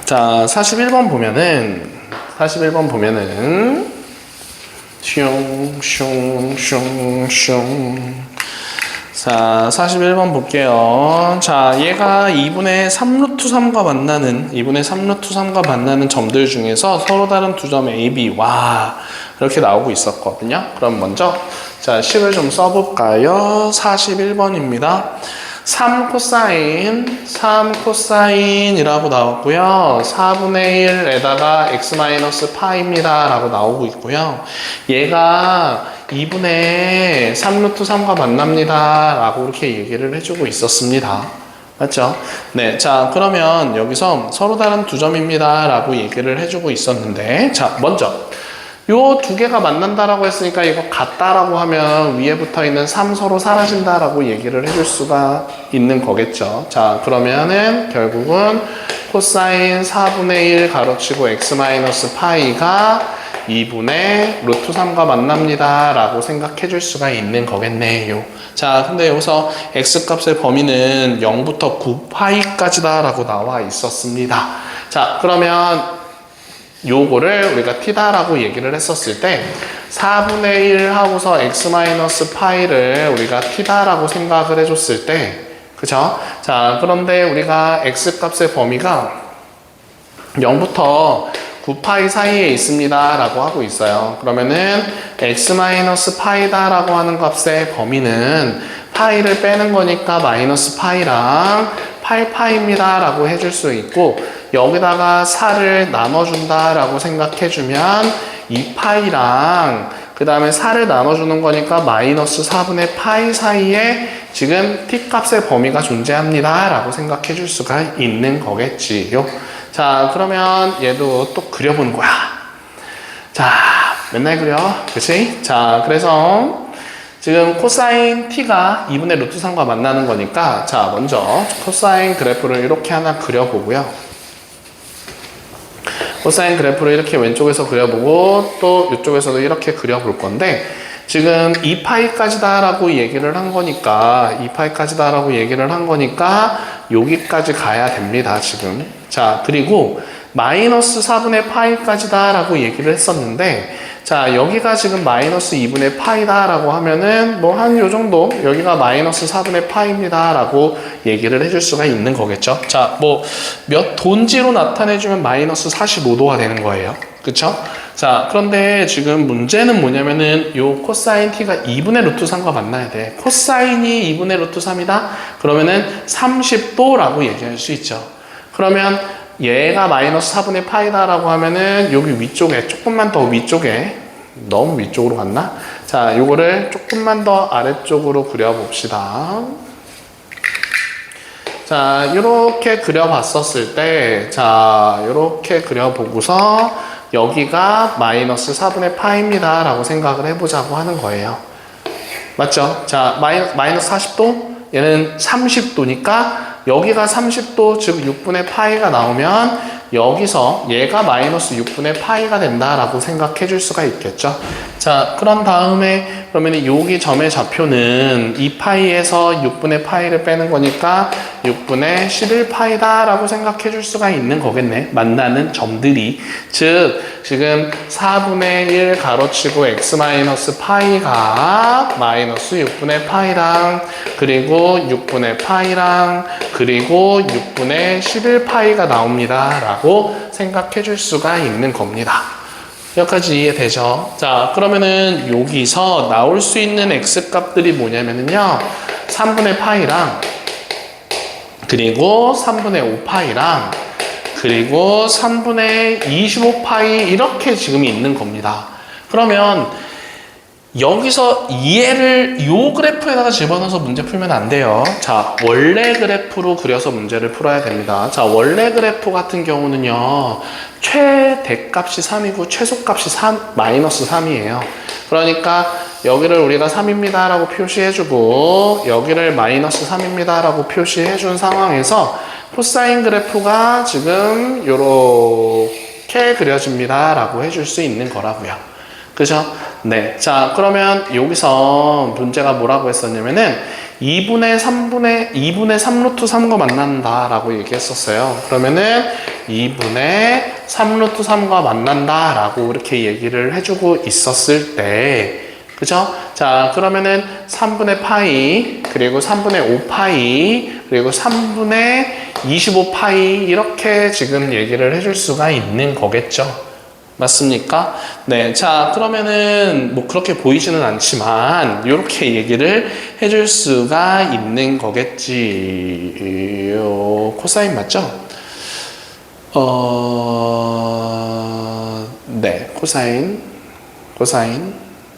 자, 41번 보면은 자, 41번 볼게요. 자, 얘가 2분의 3루트 3과 만나는 점들 중에서 서로 다른 두 점 A, B, 와, 이렇게 나오고 있었거든요. 그럼 먼저, 자, 식을 좀 써볼까요? 41번입니다. 3 코사인이라고 나왔고요. 4분의 1에다가 x-파입니다 라고 나오고 있고요. 얘가 2분의 3루트 3과 만납니다 라고 이렇게 얘기를 해주고 있었습니다. 맞죠? 네, 자, 그러면 여기서 서로 다른 두 점입니다 라고 얘기를 해주고 있었는데, 자, 먼저 요 2개가 만난다라고 했으니까 이거 같다라고 하면 위에 붙어 있는 3 서로 사라진다라고 얘기를 해줄 수가 있는 거겠죠. 자, 그러면은 결국은 코사인 4분의 1 가로치고 x-파이가 2분의 루트 3과 만납니다 라고 생각해 줄 수가 있는 거겠네요. 자, 근데 여기서 x값의 범위는 0부터 9파이까지다 라고 나와 있었습니다. 자, 그러면 요거를 우리가 t다라고 얘기를 했었을 때 4분의 1 하고서 x-파이를 우리가 t다라고 생각을 해줬을 때, 그쵸? 자, 그런데 우리가 x값의 범위가 0부터 9파이 사이에 있습니다 라고 하고 있어요. 그러면은 x-파이다 라고 하는 값의 범위는 파이를 빼는 거니까 마이너스 파이랑 8파이입니다 라고 해줄 수 있고, 여기다가 4를 나눠준다 라고 생각해주면 2파이랑 그 다음에 4를 나눠주는 거니까 마이너스 4분의 파이 사이에 지금 t값의 범위가 존재합니다 라고 생각해 줄 수가 있는 거겠지요. 자, 그러면 얘도 또 그려보는 거야. 자, 맨날 그려. 그치? 자, 그래서 지금 코사인 t가 2분의 루트 3과 만나는 거니까, 자, 먼저 코사인 그래프를 이렇게 하나 그려보고요. 코사인 그래프를 이렇게 왼쪽에서 그려보고 또 이쪽에서도 이렇게 그려볼 건데, 지금 2파이까지다 라고 얘기를 한 거니까 2파이까지다 라고 얘기를 한 거니까 여기까지 가야 됩니다 지금. 자, 그리고 마이너스 4분의 파이까지다 라고 얘기를 했었는데, 자, 여기가 지금 마이너스 2분의 파이다 라고 하면은 뭐 한 요 정도, 여기가 마이너스 4분의 파이입니다 라고 얘기를 해줄 수가 있는 거겠죠. 자, 뭐 몇 돈지로 나타내주면 마이너스 45도가 되는 거예요. 그쵸? 자, 그런데 지금 문제는 뭐냐면은 요 코사인 t가 2분의 루트 3과 만나야 돼. 코사인이 2분의 루트 3이다? 그러면은 30도라고 얘기할 수 있죠. 그러면 얘가 마이너스 4분의 파이다 라고 하면은 여기 위쪽에, 조금만 더 위쪽에, 너무 위쪽으로 갔나? 자, 요거를 조금만 더 아래쪽으로 그려봅시다. 자, 요렇게 그려봤었을 때, 자, 요렇게 그려보고서 여기가 마이너스 4분의 파이입니다 라고 생각을 해보자고 하는 거예요. 맞죠? 자, 마이너스 40도? 얘는 30도니까 여기가 30도, 즉 6분의 파이가 나오면 여기서 얘가 마이너스 6분의 파이가 된다라고 생각해 줄 수가 있겠죠. 자, 그런 다음에 그러면 여기 점의 좌표는 2파이에서 6분의 파이를 빼는 거니까 6분의 11파이다 라고 생각해 줄 수가 있는 거겠네. 만나는 점들이. 즉 지금 4분의 1 가로치고 x-파이가 마이너스 6분의 파이랑, 그리고 6분의 파이랑, 그리고 6분의 11파이가 나옵니다 라고 생각해 줄 수가 있는 겁니다. 여기까지 이해되죠? 자, 그러면은 여기서 나올 수 있는 x값들이 뭐냐면요, 3분의 파이랑, 그리고 3분의 5파이랑, 그리고 3분의 25파이 이렇게 지금 있는 겁니다. 그러면 여기서 얘를 요 그래프에다가 집어넣어서 문제 풀면 안 돼요. 자, 원래 그래프로 그려서 문제를 풀어야 됩니다. 자, 원래 그래프 같은 경우는요, 최대값이 3이고 최소값이 마이너스 3이에요. 그러니까 여기를 우리가 3입니다 라고 표시해주고 여기를 마이너스 3입니다 라고 표시해준 상황에서 코사인 그래프가 지금 요렇게 그려집니다 라고 해줄 수 있는 거라고요. 그죠? 네. 자, 그러면 여기서 문제가 뭐라고 했었냐면은 2분의 3 루트 3과 만난다 라고 얘기했었어요. 그러면은 2분의 3 루트 3과 만난다 라고 이렇게 얘기를 해주고 있었을 때, 그죠? 자, 그러면은 3분의 파이, 그리고 3분의 5파이, 그리고 3분의 25파이 이렇게 지금 얘기를 해줄 수가 있는 거겠죠. 맞습니까? 네. 자, 그러면은 뭐 그렇게 보이지는 않지만 이렇게 얘기를 해줄 수가 있는 거겠지. 코사인 맞죠? 네. 코사인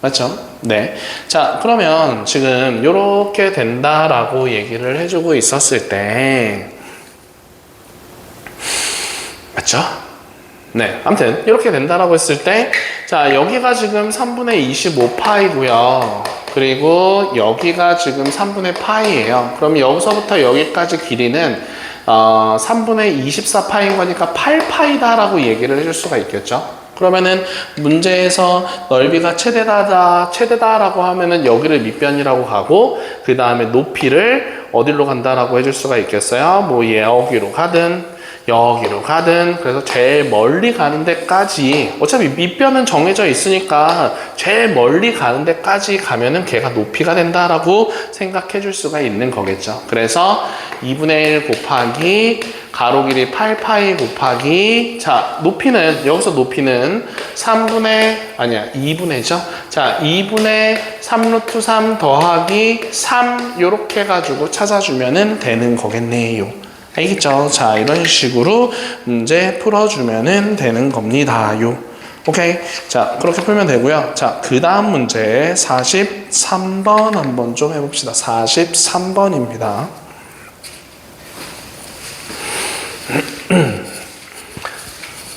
맞죠? 네. 자, 그러면 지금 이렇게 된다라고 얘기를 해주고 있었을 때, 맞죠? 네, 아무튼 이렇게 된다라고 했을 때, 자, 여기가 지금 3분의 25파이고요. 그리고 여기가 지금 3분의 파이예요. 그럼 여기서부터 여기까지 길이는 3분의 24파인 거니까 8파이다라고 얘기를 해줄 수가 있겠죠. 그러면은 문제에서 넓이가 최대다라고 하면은 여기를 밑변이라고 가고 그 다음에 높이를 어디로 간다라고 해줄 수가 있겠어요? 뭐 여기로 가든 여기로 가든 그래서 제일 멀리 가는 데까지 어차피 밑변은 정해져 있으니까 제일 멀리 가는 데까지 가면은 걔가 높이가 된다라고 생각해 줄 수가 있는 거겠죠. 그래서 2분의 1 곱하기 가로 길이 8파이 곱하기 자 높이는 여기서 높이는 2분의죠. 자 2분의 3루트 3 더하기 3 요렇게 해가지고 찾아주면은 되는 거겠네요. 알겠죠? 자, 이런 식으로 문제 풀어주면 되는 겁니다요. 오케이? 자, 그렇게 풀면 되고요. 자, 그 다음 문제 43번 한번 좀 해봅시다. 43번입니다.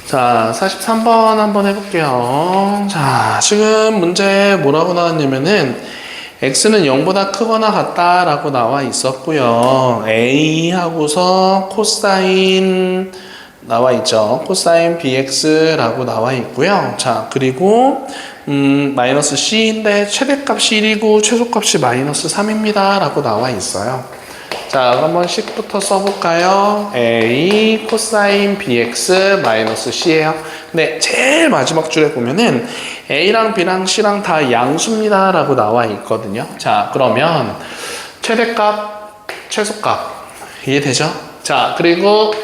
자, 43번 한번 해볼게요. 자, 지금 문제 뭐라고 나왔냐면은 x는 0보다 크거나 같다라고 나와 있었고요. a 하고서 코사인 나와 있죠. 코사인 bx라고 나와 있고요. 자, 그리고 마이너스 c인데 최대값이 1이고 최소값이 마이너스 3입니다. 라고 나와 있어요. 자, 한번 식부터 써볼까요? a 코사인 bx 마이너스 c예요. 근데 제일 마지막 줄에 보면은 a랑 b랑 c랑 다 양수입니다 라고 나와 있거든요. 자, 그러면 최대값, 최소값 이해되죠? 자, 그리고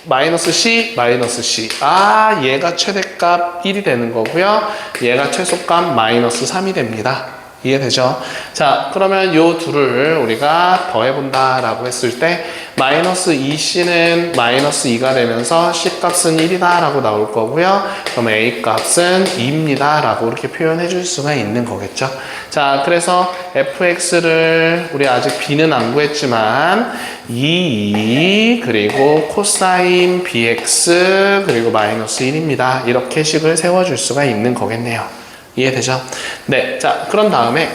마이너스 c, 마이너스 c. 아, 얘가 최대값 1이 되는 거고요. 얘가 최소값 마이너스 3이 됩니다. 이해되죠? 자, 그러면 요 둘을 우리가 더해본다 라고 했을 때 마이너스 2c는 마이너스 2가 되면서 c값은 1이다 라고 나올 거고요. 그럼 a값은 2입니다 라고 이렇게 표현해 줄 수가 있는 거겠죠. 자, 그래서 fx를 우리 아직 b는 안 구했지만 2 그리고 코사인 bx 그리고 마이너스 1입니다. 이렇게 식을 세워줄 수가 있는 거겠네요. 이해되죠? 네, 자, 그런 다음에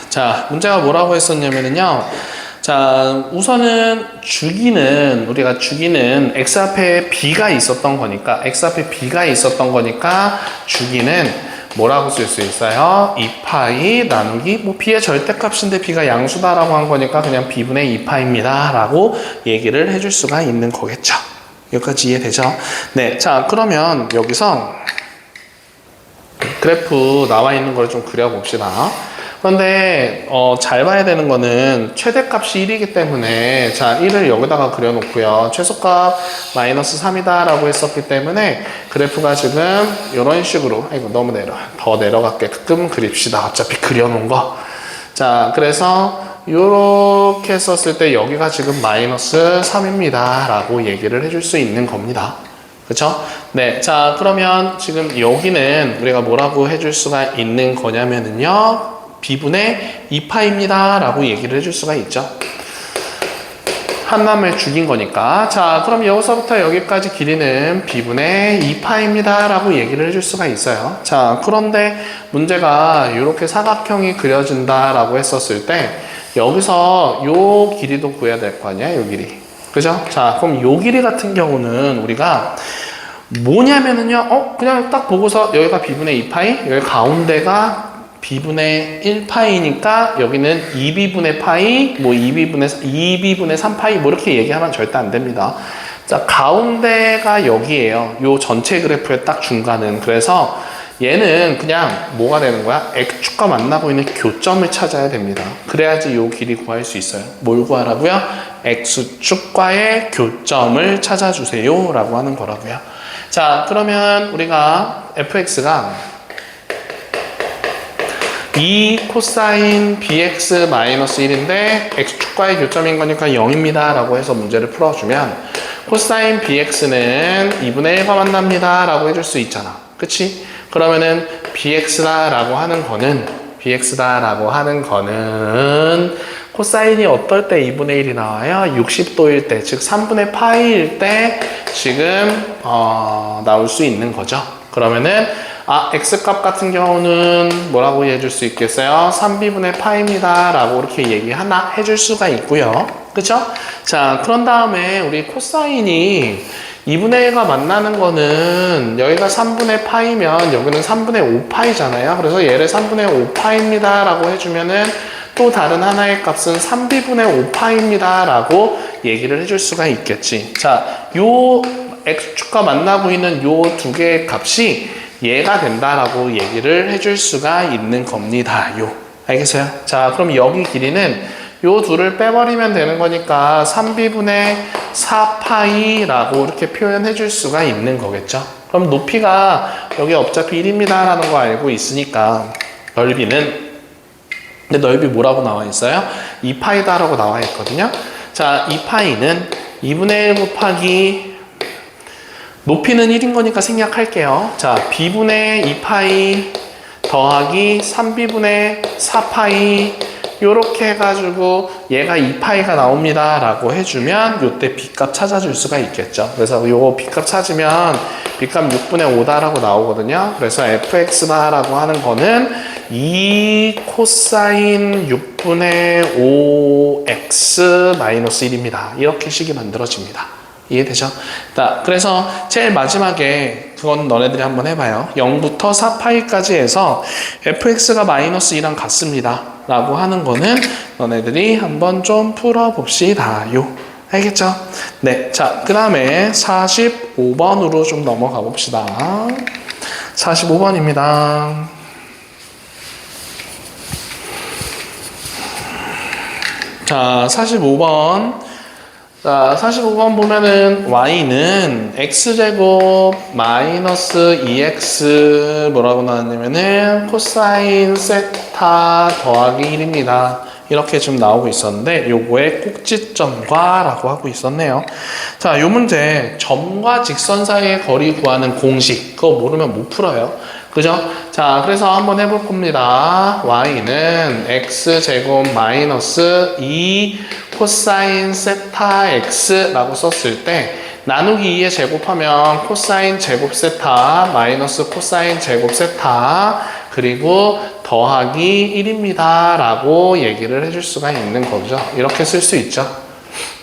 자, 문제가 뭐라고 했었냐면요. 자, 우선은 우리가 주기는 x 앞에 b가 있었던 거니까 주기는 뭐라고 쓸 수 있어요? 2파이 나누기 뭐 b의 절대값인데 b가 양수다라고 한 거니까 그냥 b분의 2파입니다 라고 얘기를 해줄 수가 있는 거겠죠. 여기까지 이해되죠? 네, 자, 그러면 여기서 그래프 나와 있는 걸 좀 그려봅시다. 그런데 잘 봐야 되는 거는 최대값이 1이기 때문에 자, 1을 여기다가 그려놓고요. 최소값 마이너스 3이다 라고 했었기 때문에 그래프가 지금 이런 식으로 이거 너무 더 내려가게끔 그립시다. 어차피 그려놓은 거. 자, 그래서 이렇게 썼을 때 여기가 지금 마이너스 3입니다 라고 얘기를 해줄 수 있는 겁니다. 그쵸? 네, 자, 그러면 지금 여기는 우리가 뭐라고 해줄 수가 있는 거냐면은요 b분의 2파입니다 라고 얘기를 해줄 수가 있죠. 한남을 죽인 거니까. 자, 그럼 여기서부터 여기까지 길이는 b분의 2파입니다 라고 얘기를 해줄 수가 있어요. 자, 그런데 문제가 이렇게 사각형이 그려진다 라고 했었을 때 여기서 요 길이도 구해야 될 거 아니야, 요 길이. 그죠? 자, 그럼 요 길이 같은 경우는 우리가 뭐냐면은요, 그냥 딱 보고서 여기가 b분의 2파이, 여기 가운데가 b분의 1파이니까 여기는 2b분의 파이, 뭐 2b분의 3파이, 뭐 이렇게 얘기하면 절대 안 됩니다. 자, 가운데가 여기에요. 요 전체 그래프의 딱 중간은. 그래서 얘는 그냥 뭐가 되는 거야? X축과 만나고 있는 교점을 찾아야 됩니다. 그래야지 요 길이 구할 수 있어요. 뭘 구하라고요? X축과의 교점을 찾아주세요 라고 하는 거라고요. 자, 그러면 우리가 fx가 2 코사인 bx 마이너스 1인데 x축과의 교점인 거니까 0입니다 라고 해서 문제를 풀어주면 코사인 bx는 2분의 1과 만납니다 라고 해줄 수 있잖아. 그치? 그러면은 bx다라고 하는 거는 코사인이 어떨 때 2분의 1이 나와요? 60도일 때, 즉 3분의 파이일 때 지금 나올 수 있는 거죠. 그러면은 x값 같은 경우는 뭐라고 해줄 수 있겠어요? 3b분의 파입니다 라고 이렇게 해줄 수가 있고요. 그쵸? 자, 그런 다음에 우리 코사인이 2분의 1과 만나는 거는 여기가 3분의 파이면 여기는 3분의 5파이잖아요. 그래서 얘를 3분의 5파입니다 라고 해주면은 또 다른 하나의 값은 3b분의 5파입니다 라고 얘기를 해줄 수가 있겠지. 자, 요 x축과 만나고 있는 요 두 개의 값이 얘가 된다라고 얘기를 해줄 수가 있는 겁니다. 알겠어요? 자, 그럼 여기 길이는 요 둘을 빼버리면 되는 거니까 3b분의 4파이라고 이렇게 표현해 줄 수가 있는 거겠죠. 그럼 높이가 여기 어차피 1입니다 라는 거 알고 있으니까 넓이는, 근데 넓이 뭐라고 나와 있어요? 2파이다 라고 나와 있거든요. 자, 2파이는 2분의 1 곱하기 높이는 1인 거니까 생략할게요. 자, b분의 2파이 더하기 3b분의 4파이 요렇게 해가지고 얘가 2파이가 나옵니다 라고 해주면 요때 b값 찾아줄 수가 있겠죠. 그래서 요거 b값 찾으면 b값 6분의 5다 라고 나오거든요. 그래서 fx다 라고 하는 거는 2 코사인 6분의 5x 마이너스 1입니다. 이렇게 식이 만들어집니다. 이해되죠? 자, 그래서 제일 마지막에 그건 너네들이 한번 해봐요. 0부터 4파이까지 해서 fx가 마이너스 2랑 같습니다 라고 하는 거는 너네들이 한번 좀 풀어봅시다. 알겠죠? 네, 자, 그 다음에 45번으로 좀 넘어가 봅시다. 45번입니다. 자, 45번. 자, 45번 보면은 y는 x제곱 마이너스 2x 뭐라고 나왔냐면은 코사인 세타 더하기 1입니다. 이렇게 좀 나오고 있었는데 요거의 꼭지점과 라고 하고 있었네요. 자, 요 문제 점과 직선 사이의 거리 구하는 공식 그거 모르면 못 풀어요. 그죠? 자, 그래서 한번 해볼 겁니다. y는 x제곱 마이너스 2 코사인 세타 x라고 썼을 때 나누기 2에 제곱하면 코사인 제곱 세타 마이너스 코사인 제곱 세타 그리고 더하기 1입니다 라고 얘기를 해줄 수가 있는 거죠. 이렇게 쓸 수 있죠.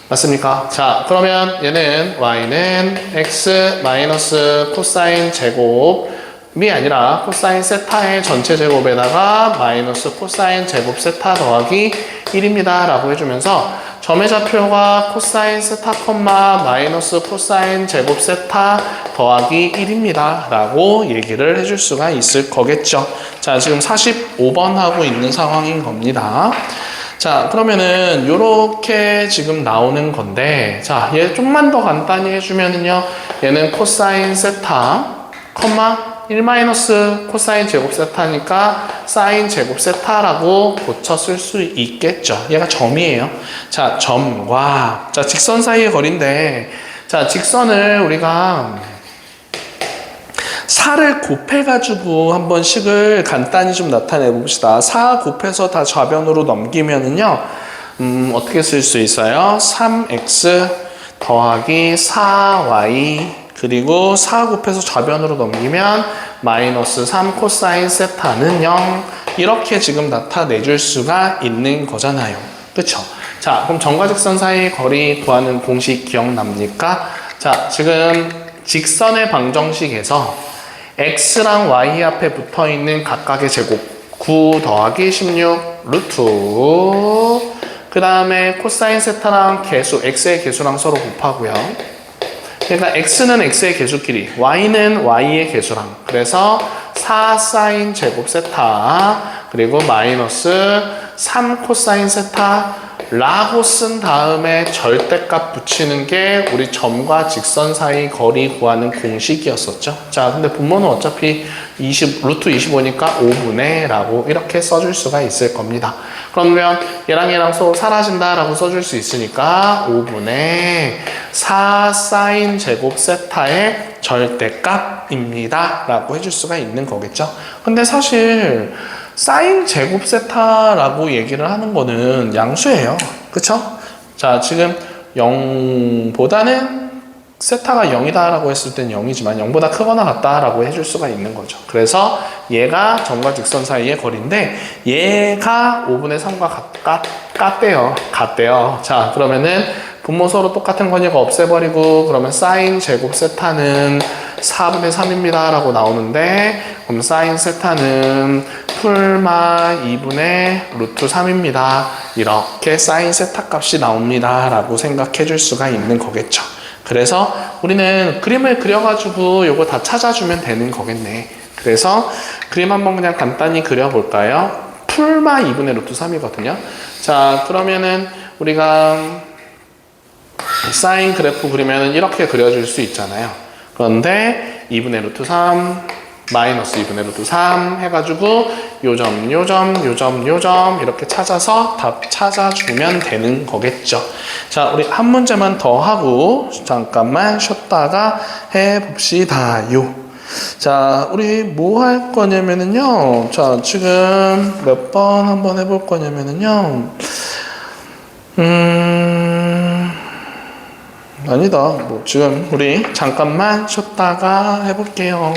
맞습니까? 자, 그러면 얘는 y는 x 마이너스 코사인 제곱이 아니라 코사인 세타의 전체 제곱에다가 마이너스 코사인 제곱 세타 더하기 1입니다 라고 해주면서 점의 좌표가 코사인 세타 콤마 마이너스 코사인 제곱 세타 더하기 1입니다 라고 얘기를 해줄 수가 있을 거겠죠. 자, 지금 45번 하고 있는 상황인 겁니다. 자, 그러면은 요렇게 지금 나오는 건데, 자, 얘 좀만 더 간단히 해주면은요, 얘는 코사인 세타 콤마 1 마이너스 코사인 제곱 세타니까 사인 제곱 세타라고 고쳐 쓸 수 있겠죠. 얘가 점이에요. 자, 점과 자 직선 사이의 거리인데, 자, 직선을 우리가 4를 곱해가지고 한번 식을 간단히 좀 나타내 봅시다. 4 곱해서 다 좌변으로 넘기면은요, 어떻게 쓸 수 있어요? 3x 더하기 4y 그리고 4 곱해서 좌변으로 넘기면 마이너스 3 코사인 세타는 0 이렇게 지금 나타내줄 수가 있는 거잖아요. 그쵸? 자, 그럼 점과 직선 사이의 거리 구하는 공식 기억납니까? 자, 지금 직선의 방정식에서 x랑 y 앞에 붙어있는 각각의 제곱 9 더하기 16 루트 그 다음에 코사인 세타랑 개수 x의 개수랑 서로 곱하고요. 그러니까 x는 x의 개수끼리, y는 y의 개수랑, 그래서 4 사인 제곱 세타 그리고 마이너스 3 코사인 세타 라고 쓴 다음에 절대값 붙이는 게 우리 점과 직선 사이 거리 구하는 공식이었었죠. 자, 근데 분모는 어차피 루트 25니까 5분의 라고 이렇게 써줄 수가 있을 겁니다. 그러면 얘랑 얘랑 서로 사라진다 라고 써줄 수 있으니까 5분의 4 사인 제곱 세타의 절대값입니다 라고 해줄 수가 있는 거겠죠. 근데 사실 사인 제곱 세타라고 얘기를 하는 거는 양수예요. 그쵸? 자, 지금 0보다는 세타가 0이다 라고 했을 땐 0이지만 0보다 크거나 같다 라고 해줄 수가 있는 거죠. 그래서 얘가 점과 직선 사이의 거리인데 얘가 5분의 3과 같대요. 자, 그러면은 분모 서로 똑같은 거니까 없애버리고 그러면 사인 제곱 세타는 4분의 3입니다 라고 나오는데 그럼 사인 세타는 풀마 2분의 루트 3입니다. 이렇게 사인 세타 값이 나옵니다 라고 생각해 줄 수가 있는 거겠죠. 그래서 우리는 그림을 그려가지고 요거 다 찾아주면 되는 거겠네. 그래서 그림 한번 그냥 간단히 그려볼까요? 풀마 2분의 루트 3이거든요. 자, 그러면은 우리가 사인 그래프 그리면 이렇게 그려줄 수 있잖아요. 그런데 2분의 루트 3 마이너스 2분의 루트 3 해가지고 요점 요점 요점 요점 이렇게 찾아서 답 찾아주면 되는 거겠죠. 자, 우리 한 문제만 더 하고 잠깐만 쉬었다가 해봅시다요. 자, 우리 뭐 할 거냐면은요. 자, 지금 몇 번 한번 해볼 거냐면은요. 아니다. 뭐 지금 우리 잠깐만 쉬었다가 해볼게요.